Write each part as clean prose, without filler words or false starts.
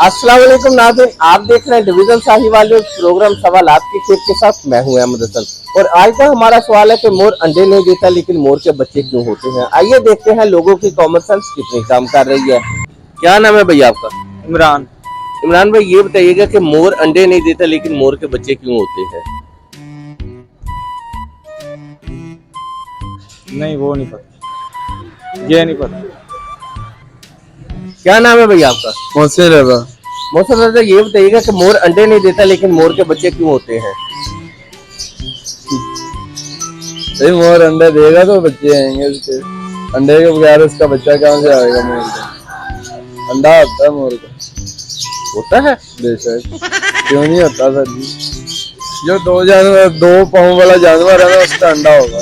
अस्सलाम वालेकुम नाज़रीन, आप देख रहे हैं डिवीजन साहिवाल प्रोग्राम सवाल आपकी खेत के साथ। मैं हूं अहमद हसन और आज का हमारा सवाल है कि मोर अंडे नहीं देता लेकिन मोर के बच्चे क्यों होते हैं। आइए देखते हैं लोगों की कॉमन सेंस कितनी काम कर रही है। क्या नाम है भैया आपका? इमरान। इमरान भाई, ये बताइएगा कि मोर अंडे नहीं देता लेकिन मोर के बच्चे क्यों होते हैं? नहीं, वो नहीं पता, ये नहीं पता। क्या नाम है भैया आपका? मोहसिन रजा। मौसम रजा, ये बताइएगा कि मोर अंडे नहीं देता लेकिन मोर के बच्चे क्यों होते हैं? भाई मोर अंडे देगा तो बच्चे आएंगे उसके, अंडे के बगैर उसका बच्चा कहाँ से आएगा? मोर का अंडा होता है, मोर का होता है बेशक, क्यों नहीं होता सर जी? जो दो पाँव वाला जानवर है ना, उसका अंडा होगा।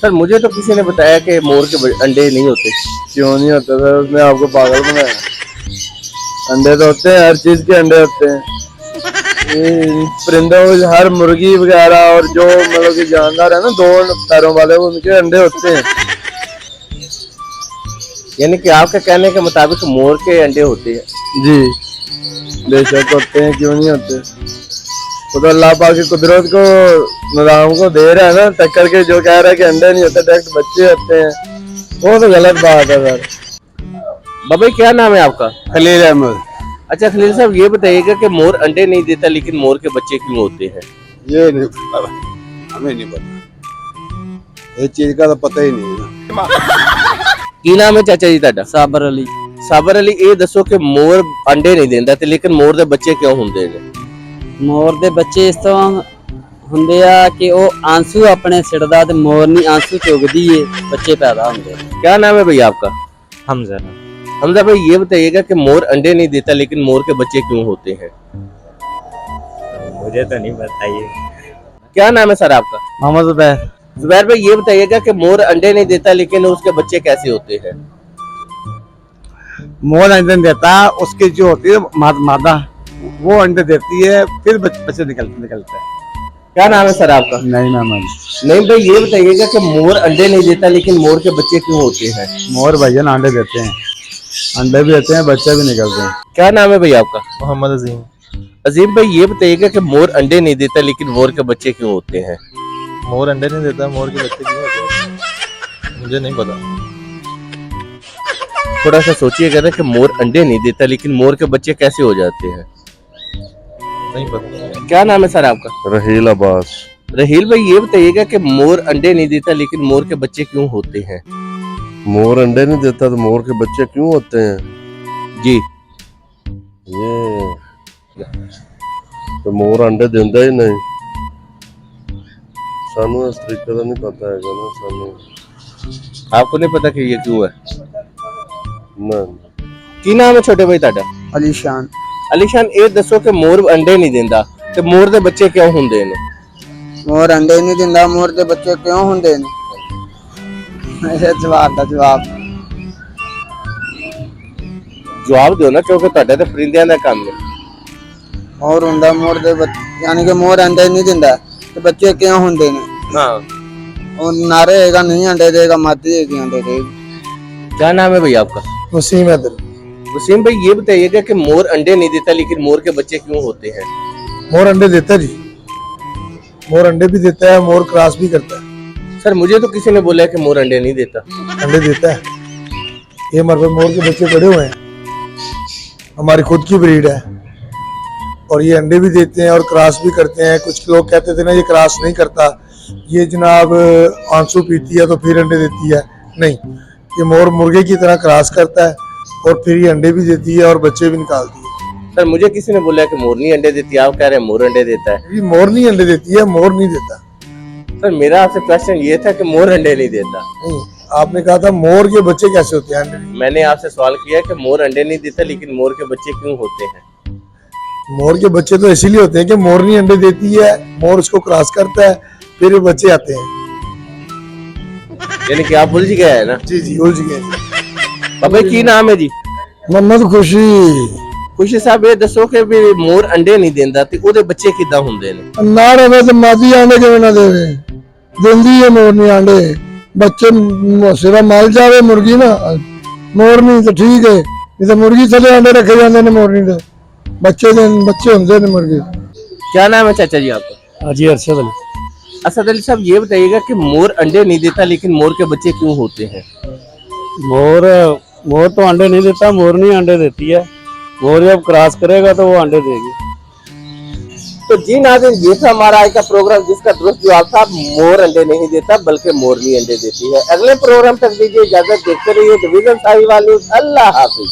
सर, मुझे तो किसी ने बताया कि मोर के अंडे नहीं होते। क्यों नहीं होता सर? उसने आपको पागल बनाया। अंडे तो होते हैं, हर चीज के अंडे होते हैं। परिंदों, हर मुर्गी वगैरह और जो मतलब कि जानवर है ना दो पैरों वाले, उनके अंडे होते हैं। यानी कि आपके कहने के मुताबिक मोर के अंडे होते हैं? जी बेशक होते हैं, क्यों नहीं होते? तो अल्लाह पाक की कुदरत को, निजाम को दे रहा है ना टक्कर के। जो कह रहा है कि अंडे नहीं होते, डायरेक्ट बच्चे होते हैं, वो तो गलत बात है सर। बाबा, क्या नाम है आपका? खलील अहमद। अच्छा खलील साहब, ये बताइएगा कि मोर अंडे नहीं देता लेकिन मोर के बच्चे क्यों होते हैं? ये नहीं पता, हमें नहीं पता, इस चीज का तो पता ही नहीं है। की नाम है चाचा जी ਤੁਹਾਡਾ? साबर अली। साबर अली, ये दसो कि मोर अंडे नहीं देता ते लेकिन मोर दे बच्चे क्यों होंदे ने? मोर दे बच्चे इस तरह ਹੁੰਦੇ ਆ कि ਉਹ आंसू अपने सिड़दा ते मोरनी आंसू चुगदी है, बच्चे पैदा होंगे। क्या नाम है भैया आपका? हमजा। हमजा भाई, ये बताइएगा कि मोर अंडे नहीं देता लेकिन मोर के बच्चे क्यों होते हैं? मुझे तो नहीं पता ये। क्या नाम है सर आपका? मोहम्मद जुबैर। जुबैर भाई, ये बताइएगा कि मोर अंडे नहीं देता लेकिन उसके बच्चे कैसे होते हैं? मोर अंडे देता, उसकी जो होती है मादा, वो अंडे देती है, फिर बच्चे निकलते हैं। क्या नाम है सर आपका? नहीं मैम, नहीं भाई, ये बताइएगा कि मोर अंडे नहीं देता लेकिन मोर के बच्चे क्यों होते हैं? मोर भैया अंडे देते हैं, अंडे भी देते हैं, बच्चे भी निकलते हैं। क्या नाम है भैया आपका? मोहम्मद अजीम। अजीम भाई, ये बताइएगा कि मोर अंडे नहीं देता लेकिन मोर के बच्चे क्यों होते हैं? मोर अंडे नहीं देता, मोर के बच्चे क्यों होते हैं? मुझे नहीं पता। थोड़ा सा सोचिएगा ना कि मोर अंडे नहीं देता लेकिन मोर के बच्चे कैसे हो जाते हैं? नहीं पता। क्या नाम है सर आपका? रहील अब्बास। रहील भाई, ये बताइएगा कि मोर अंडे नहीं देता लेकिन मोर के बच्चे क्यों होते हैं? मोर अंडे नहीं देता तो मोर के बच्चे क्यों होते हैं? जी, ये तो मोर अंडे देता ही नहीं, सानू इस तरीके का नहीं पता है ना, सानू आपको नहीं पता कि ये क्यों है? ना। की नाम है छोटे भाई ताड़ा? अलीशान। अलीशान, ये दसो कि मोर अंडे नहीं देता ते मोर दे बच्चे क्यों होंदे ने? मोर अंडे नहीं दिंदा, मोर दे बच्चे क्यों होंदे ने? जवाब दा जवाब जवाब दो ना, क्योंकि ਤੁਹਾਡਾ ਤੇ ਪਰਿੰਦਿਆਂ ਦਾ ਕੰਮ ਹੈ। मोर हुंदा, मोर दे यानी कि मोर अंडे नहीं दिंदा तो बच्चे क्यों होंदे ने? हाँ, और नारे रहेगा नहीं अंडे देगा, मादी देगी अंडे देगी। क्या नाम है भैया आपका? वसीम हैदर। वसीम भाई, ये बताइएगा कि मोर अंडे नहीं देता लेकिन मोर के बच्चे क्यों होते हैं? मोर अंडे देता जी, मोर अंडे भी देता है, मोर क्रॉस भी करता है। सर, मुझे तो किसी ने बोला है कि मोर अंडे नहीं देता। अंडे देता है, ये हमारे पास मोर के बच्चे पड़े हुए हैं, हमारी खुद की ब्रीड है, और ये अंडे भी देते हैं और क्रॉस भी करते हैं। कुछ लोग कहते थे ना ये क्रॉस नहीं करता, ये जनाब आंसू पीती है तो फिर अंडे देती है। नहीं, ये मोर मुर्गे की तरह क्रॉस करता है और फिर ये अंडे भी देती है और बच्चे भी निकालती है। सर, मुझे किसी ने बोला है कि मोर नहीं अंडे देती, आप कह रहे हैं मोर अंडे देता है। ये मोर नहीं अंडे देती है, मोर नहीं देता। सर, मेरा आपसे क्वेश्चन ये था कि मोर अंडे नहीं देता। नहीं, आपने कहा था मोर के बच्चे कैसे होते हैं? अंडे नहीं। मैंने आपसे सवाल किया कि मोर अंडे नहीं देता लेकिन मोर के बच्चे क्यों होते हैं? मोर के बच्चे तो इसीलिए होते हैं कि मोर नहीं अंडे देती है, मोर उसको क्रॉस करता है, फिर ये बच्चे आते हैं। यानी कि आप उलझ गए हैं ना? जी जी, उलझ गए। बाबा की नाम है जी? मोहम्मद खुशी। खुशी साहब, ये दसो कि भी मोर अंडे नहीं देता ते ਉਹਦੇ ਬੱਚੇ ਕਿੱਦਾਂ ਹੁੰਦੇ ਨੇ? ना रहे तो मादी आंडे क्यों ना देवे, देंदी है मोर नहीं आंडे, बच्चे सिवा मल जावे मुर्गी ना, मोर नहीं तो ठीक है, नहीं तो मुर्गी थले अंडे रखे जाते हैं मोरनी दे बच्चे होंगे ने मुर्गी। क्या नाम है चाचा जी आपका? हाजी अरशद अली। असद अली साहब, ये बताइएगा कि मोर अंडे नहीं देता लेकिन मोर के बच्चे क्यों होते हैं? मोर तो अंडे नहीं देता, मोरनी अंडे देती है। मोर जब क्रॉस करेगा तो वो अंडे देगी। तो जी नाज़रीन, ये था हमारा आज का प्रोग्राम जिसका दुरुस्त जवाब था मोर अंडे नहीं देता बल्कि मोरनी अंडे देती है। अगले प्रोग्राम तक दीजिए इजाजत, देखते रहिए डिवीजन साहिवाल न्यूज़। अल्लाह हाफिज।